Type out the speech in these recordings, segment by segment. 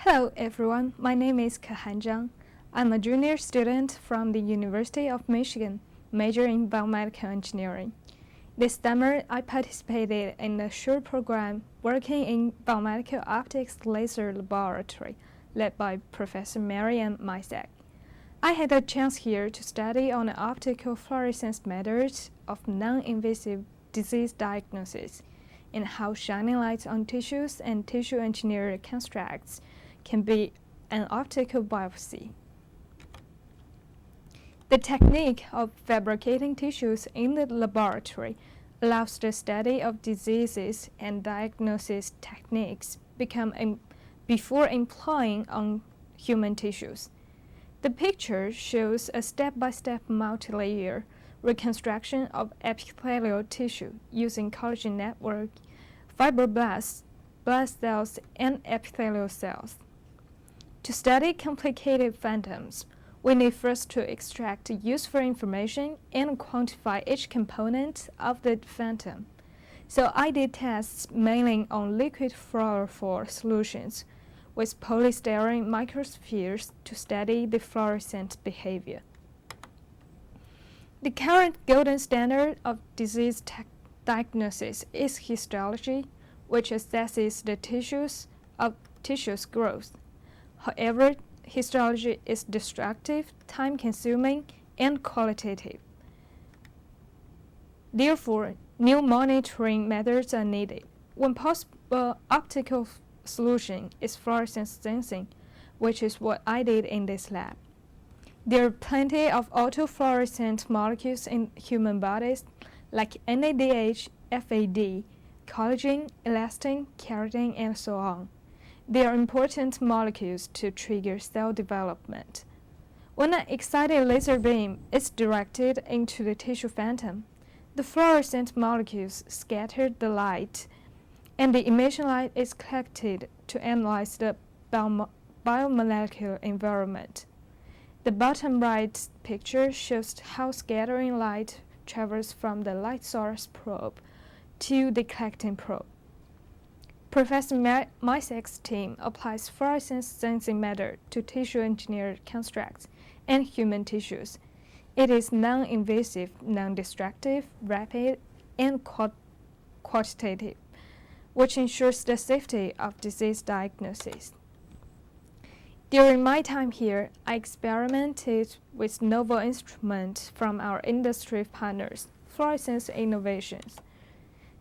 Hello everyone, my name is Kehan Zhang. I'm a junior student from the University of Michigan, major in biomedical engineering. This summer, I participated in a short program working in biomedical optics laser laboratory led by Professor Marianne Mysak. I had a chance here to study on the optical fluorescence methods of non-invasive disease diagnosis and how shining light on tissues and tissue-engineered constructs can be an optical biopsy. The technique of fabricating tissues in the laboratory allows the study of diseases and diagnosis techniques before employing on human tissues. The picture shows a step-by-step multi-layer reconstruction of epithelial tissue using collagen network, fibroblasts, blood cells, and epithelial cells. To study complicated phantoms, we need first to extract useful information and quantify each component of the phantom. So I did tests mainly on liquid fluorophore solutions with polystyrene microspheres to study the fluorescent behavior. The current golden standard of disease diagnosis is histology, which assesses the tissue's growth. However, histology is destructive, time-consuming, and qualitative. Therefore, new monitoring methods are needed. One possible optical solution is fluorescence sensing, which is what I did in this lab. There are plenty of autofluorescent molecules in human bodies like NADH, FAD, collagen, elastin, keratin, and so on. They are important molecules to trigger cell development. When an excited laser beam is directed into the tissue phantom, the fluorescent molecules scatter the light, and the emission light is collected to analyze the biomolecular environment. The bottom right picture shows how scattering light travels from the light source probe to the collecting probe. Professor Mysak's team applies fluorescence sensing method to tissue-engineered constructs and human tissues. It is non-invasive, non-destructive, rapid, and quantitative, which ensures the safety of disease diagnosis. During my time here, I experimented with novel instruments from our industry partners, Fluorescence Innovations.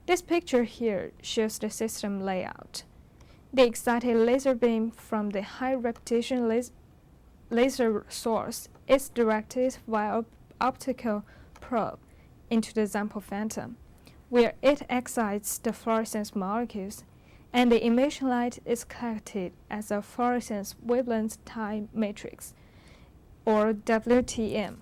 This picture here shows the system layout. The excited laser beam from the high-repetition laser source is directed via optical probe into the sample phantom, where it excites the fluorescence molecules, and the emission light is collected as a fluorescence wavelength time matrix, or WTM.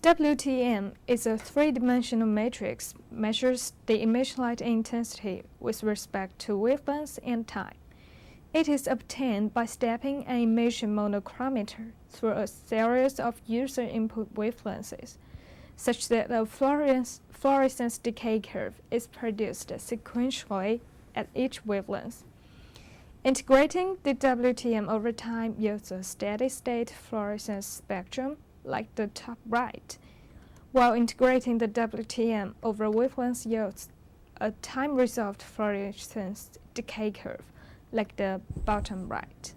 WTM is a three-dimensional matrix, measures the emission light intensity with respect to wavelengths and time. It is obtained by stepping an emission monochromator through a series of user input wavelengths, such that a fluorescence decay curve is produced sequentially at each wavelength. Integrating the WTM over time yields a steady-state fluorescence spectrum like the top right, while integrating the WTM over wavelength yields a time-resolved fluorescence decay curve like the bottom right.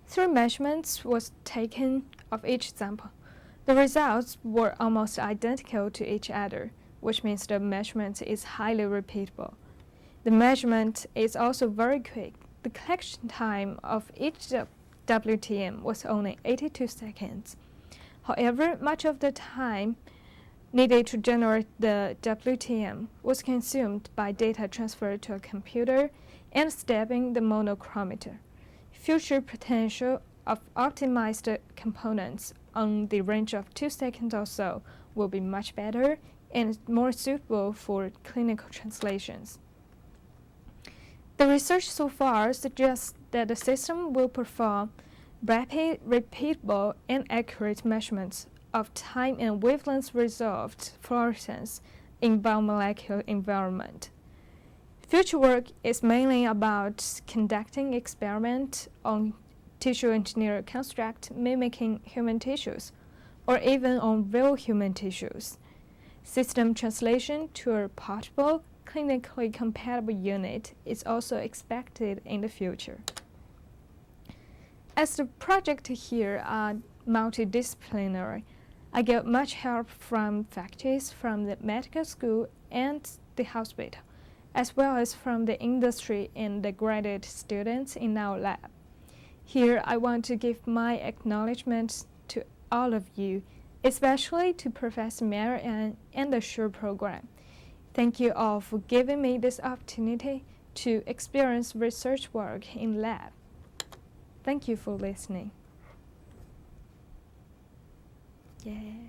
3 measurements was taken of each sample. The results were almost identical to each other, which means the measurement is highly repeatable. The measurement is also very quick. The collection time of each WTM was only 82 seconds. However, much of the time needed to generate the WTM was consumed by data transferred to a computer and stepping the monochromator. Future potential of optimized components on the range of 2 seconds or so will be much better and more suitable for clinical translations. The research so far suggests that the system will perform rapid, repeatable, and accurate measurements of time and wavelength resolved fluorescence in biomolecular environment. Future work is mainly about conducting experiments on tissue engineered construct mimicking human tissues, or even on real human tissues. System translation to a portable, clinically compatible unit is also expected in the future. As the projects here are multidisciplinary, I get much help from faculties from the medical school and the hospital, as well as from the industry and the graduate students in our lab. Here, I want to give my acknowledgement to all of you, especially to Professor Marianne and the SURE program. Thank you all for giving me this opportunity to experience research work in lab. Thank you for listening. Yeah.